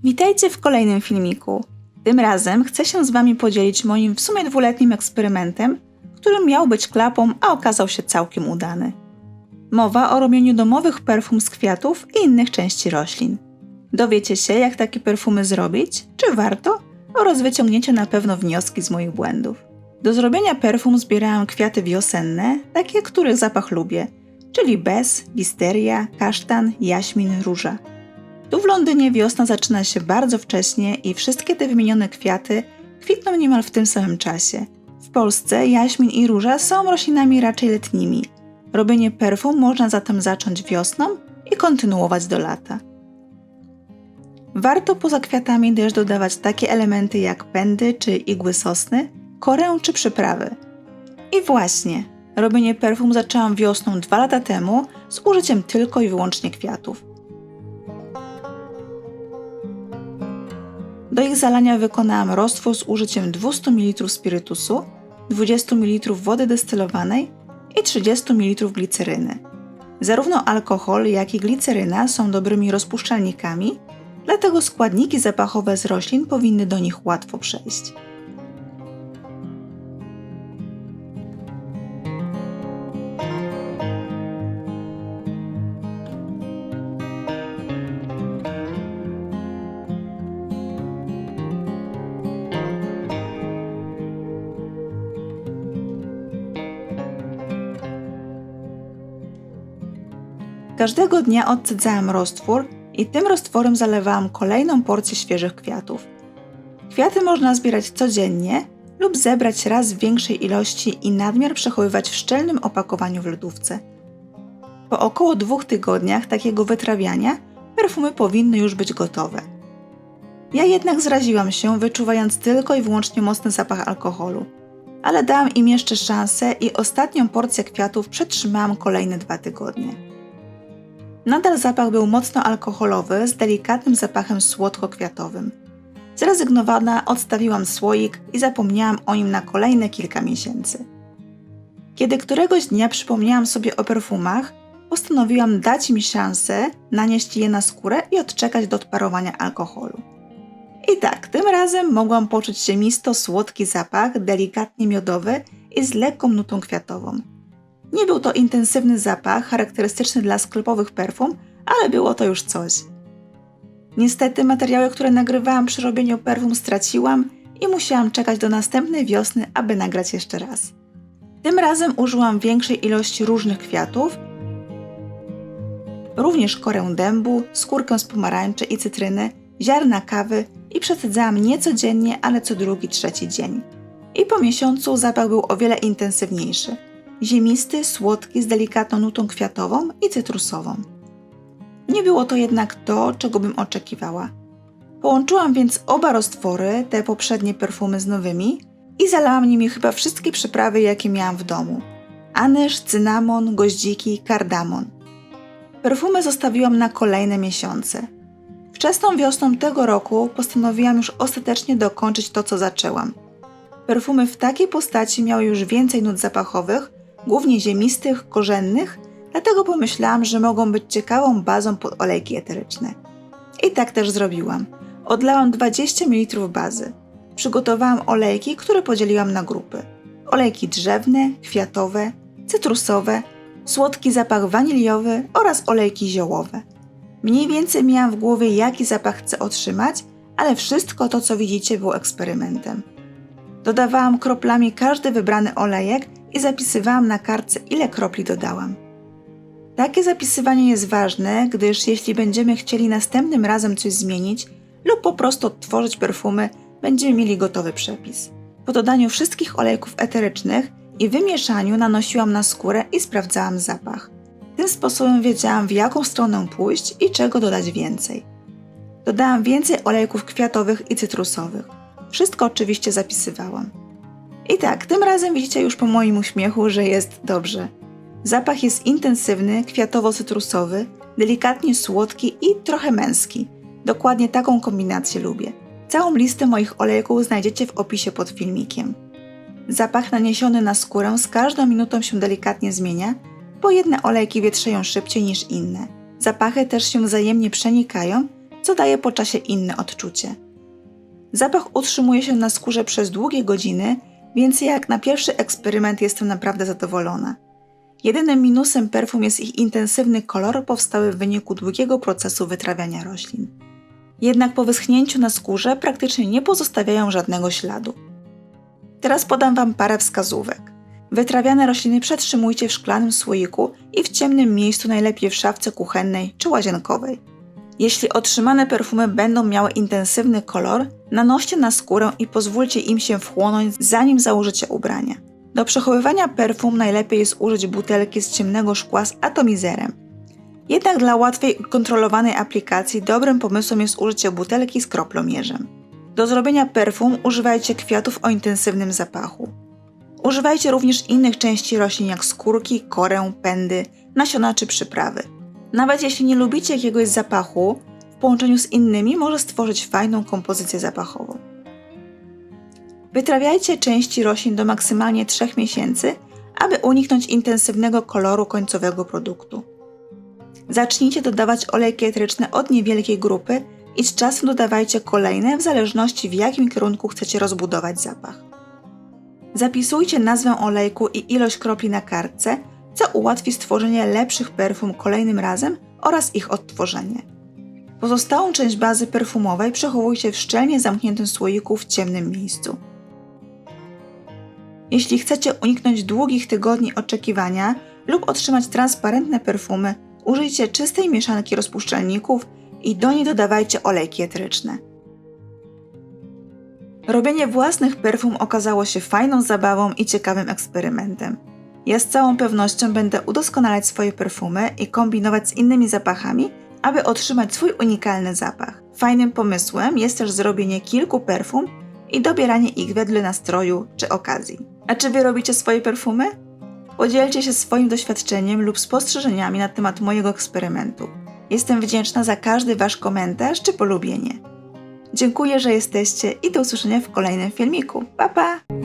Witajcie w kolejnym filmiku. Tym razem chcę się z Wami podzielić moim w sumie 2-letnim eksperymentem, który miał być klapą, a okazał się całkiem udany. Mowa o robieniu domowych perfum z kwiatów i innych części roślin. Dowiecie się, jak takie perfumy zrobić, czy warto, oraz wyciągniecie na pewno wnioski z moich błędów. Do zrobienia perfum zbierałam kwiaty wiosenne, takie, których zapach lubię, czyli bez, wisteria, kasztan, jaśmin, róża. Tu w Londynie wiosna zaczyna się bardzo wcześnie i wszystkie te wymienione kwiaty kwitną niemal w tym samym czasie. W Polsce jaśmin i róża są roślinami raczej letnimi. Robienie perfum można zatem zacząć wiosną i kontynuować do lata. Warto poza kwiatami też dodawać takie elementy jak pędy czy igły sosny, korę czy przyprawy. I właśnie, robienie perfum zaczęłam wiosną 2 lata temu z użyciem tylko i wyłącznie kwiatów. Do ich zalania wykonałam roztwór z użyciem 200 ml spirytusu, 20 ml wody destylowanej i 30 ml gliceryny. Zarówno alkohol, jak i gliceryna są dobrymi rozpuszczalnikami, dlatego składniki zapachowe z roślin powinny do nich łatwo przejść. Każdego dnia odcedzałam roztwór i tym roztworem zalewałam kolejną porcję świeżych kwiatów. Kwiaty można zbierać codziennie lub zebrać raz w większej ilości i nadmiar przechowywać w szczelnym opakowaniu w lodówce. Po około 2 tygodniach takiego wytrawiania perfumy powinny już być gotowe. Ja jednak zraziłam się, wyczuwając tylko i wyłącznie mocny zapach alkoholu, ale dałam im jeszcze szansę i ostatnią porcję kwiatów przetrzymałam kolejne 2 tygodnie. Nadal zapach był mocno alkoholowy z delikatnym zapachem słodko-kwiatowym. Zrezygnowana odstawiłam słoik i zapomniałam o nim na kolejne kilka miesięcy. Kiedy któregoś dnia przypomniałam sobie o perfumach, postanowiłam dać im szansę, nanieść je na skórę i odczekać do odparowania alkoholu. I tak, tym razem mogłam poczuć ziemisto-słodki zapach, delikatnie miodowy i z lekką nutą kwiatową. Nie był to intensywny zapach, charakterystyczny dla sklepowych perfum, ale było to już coś. Niestety materiały, które nagrywałam przy robieniu perfum straciłam i musiałam czekać do następnej wiosny, aby nagrać jeszcze raz. Tym razem użyłam większej ilości różnych kwiatów, również korę dębu, skórkę z pomarańczy i cytryny, ziarna kawy i przesadzałam nie codziennie, ale co 2-3 dzień. I po miesiącu zapach był o wiele intensywniejszy. Ziemisty, słodki, z delikatną nutą kwiatową i cytrusową. Nie było to jednak to, czego bym oczekiwała. Połączyłam więc oba roztwory, te poprzednie perfumy z nowymi i zalałam nimi chyba wszystkie przyprawy, jakie miałam w domu. Anyż, cynamon, goździki, kardamon. Perfumy zostawiłam na kolejne miesiące. Wczesną wiosną tego roku postanowiłam już ostatecznie dokończyć to, co zaczęłam. Perfumy w takiej postaci miały już więcej nut zapachowych, głównie ziemistych, korzennych, dlatego pomyślałam, że mogą być ciekawą bazą pod olejki eteryczne. I tak też zrobiłam. Odlałam 20 ml bazy. Przygotowałam olejki, które podzieliłam na grupy. Olejki drzewne, kwiatowe, cytrusowe, słodki zapach waniliowy oraz olejki ziołowe. Mniej więcej miałam w głowie, jaki zapach chcę otrzymać, ale wszystko to, co widzicie, było eksperymentem. Dodawałam kroplami każdy wybrany olejek i zapisywałam na kartce, ile kropli dodałam. Takie zapisywanie jest ważne, gdyż jeśli będziemy chcieli następnym razem coś zmienić lub po prostu odtworzyć perfumy, będziemy mieli gotowy przepis. Po dodaniu wszystkich olejków eterycznych i wymieszaniu nanosiłam na skórę i sprawdzałam zapach. Tym sposobem wiedziałam, w jaką stronę pójść i czego dodać więcej. Dodałam więcej olejków kwiatowych i cytrusowych. Wszystko oczywiście zapisywałam. I tak, tym razem widzicie już po moim uśmiechu, że jest dobrze. Zapach jest intensywny, kwiatowo-cytrusowy, delikatnie słodki i trochę męski. Dokładnie taką kombinację lubię. Całą listę moich olejków znajdziecie w opisie pod filmikiem. Zapach naniesiony na skórę z każdą minutą się delikatnie zmienia, bo jedne olejki wietrzeją szybciej niż inne. Zapachy też się wzajemnie przenikają, co daje po czasie inne odczucie. Zapach utrzymuje się na skórze przez długie godziny, więc jak na pierwszy eksperyment jestem naprawdę zadowolona. Jedynym minusem perfum jest ich intensywny kolor powstały w wyniku długiego procesu wytrawiania roślin. Jednak po wyschnięciu na skórze praktycznie nie pozostawiają żadnego śladu. Teraz podam Wam parę wskazówek. Wytrawiane rośliny przetrzymujcie w szklanym słoiku i w ciemnym miejscu, najlepiej w szafce kuchennej czy łazienkowej. Jeśli otrzymane perfumy będą miały intensywny kolor, nanoście na skórę i pozwólcie im się wchłonąć, zanim założycie ubrania. Do przechowywania perfum najlepiej jest użyć butelki z ciemnego szkła z atomizerem. Jednak dla łatwej kontrolowanej aplikacji dobrym pomysłem jest użycie butelki z kroplomierzem. Do zrobienia perfum używajcie kwiatów o intensywnym zapachu. Używajcie również innych części roślin jak skórki, korę, pędy, nasiona czy przyprawy. Nawet jeśli nie lubicie jakiegoś zapachu, w połączeniu z innymi może stworzyć fajną kompozycję zapachową. Wytrawiajcie części roślin do maksymalnie 3 miesięcy, aby uniknąć intensywnego koloru końcowego produktu. Zacznijcie dodawać olejki eteryczne od niewielkiej grupy i z czasem dodawajcie kolejne w zależności w jakim kierunku chcecie rozbudować zapach. Zapisujcie nazwę olejku i ilość kropli na kartce, co ułatwi stworzenie lepszych perfum kolejnym razem oraz ich odtworzenie. Pozostałą część bazy perfumowej przechowujcie w szczelnie zamkniętym słoiku w ciemnym miejscu. Jeśli chcecie uniknąć długich tygodni oczekiwania lub otrzymać transparentne perfumy, użyjcie czystej mieszanki rozpuszczalników i do niej dodawajcie olejki eteryczne. Robienie własnych perfum okazało się fajną zabawą i ciekawym eksperymentem. Ja z całą pewnością będę udoskonalać swoje perfumy i kombinować z innymi zapachami, aby otrzymać swój unikalny zapach. Fajnym pomysłem jest też zrobienie kilku perfum i dobieranie ich wedle nastroju czy okazji. A czy Wy robicie swoje perfumy? Podzielcie się swoim doświadczeniem lub spostrzeżeniami na temat mojego eksperymentu. Jestem wdzięczna za każdy Wasz komentarz czy polubienie. Dziękuję, że jesteście i do usłyszenia w kolejnym filmiku. Pa, pa!